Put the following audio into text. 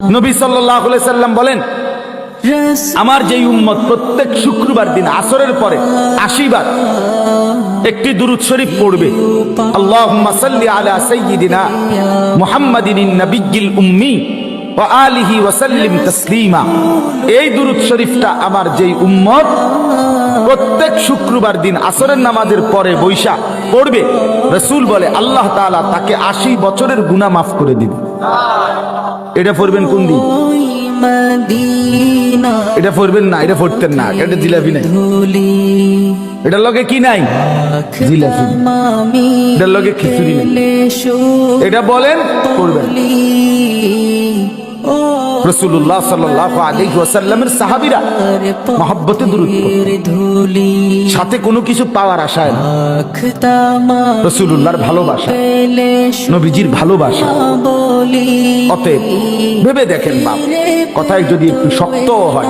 নবী সাল্লাল্লাহু আলাইহি সাল্লাম বলেন, আমার যেই উম্মত প্রত্যেক শুক্রবার দিন আসরের পরে ৮০ বার একটি দুরূদ শরীফ পড়বে, আল্লাহুম্মা সাল্লি আলা সাইয়্যিদিনা মুহাম্মাদিন নাবিয়্যিল উম্মি ওয়া আলিহি ওয়া সাল্লিম তাসলিমা, এই দুরূদ শরীফটা আমার যেই উম্মত প্রত্যেক শুক্রবার দিন আসরের নামাজের পরে বৈশা পড়বে, রাসূল বলে আল্লাহ তাআলা তাকে ৮০ বছরের গুনাহ মাফ করে দিবে। এটা পড়বেন কোন দিন? এটা পড়বেন না, এটা পড়তেন না, এটা জিলাপি নাই, এটার লগে কি নাই? জিলাপি। এটার লগে খিচুড়ি নাই। এটা বলেন পড়বেন। রাসূলুল্লাহ সাল্লাল্লাহু আলাইহি ওয়াসাল্লামের সাহাবীরা মহব্বতে দুরূদ পড়তেন, সাথে কোনো কিছু পাওয়ার আশায় না। রাসূলুল্লাহর ভালোবাসা, নবীজির ভালোবাসা। অতএব ভেবে দেখেন বাপ, কথায় যদি একটু শক্ত হয়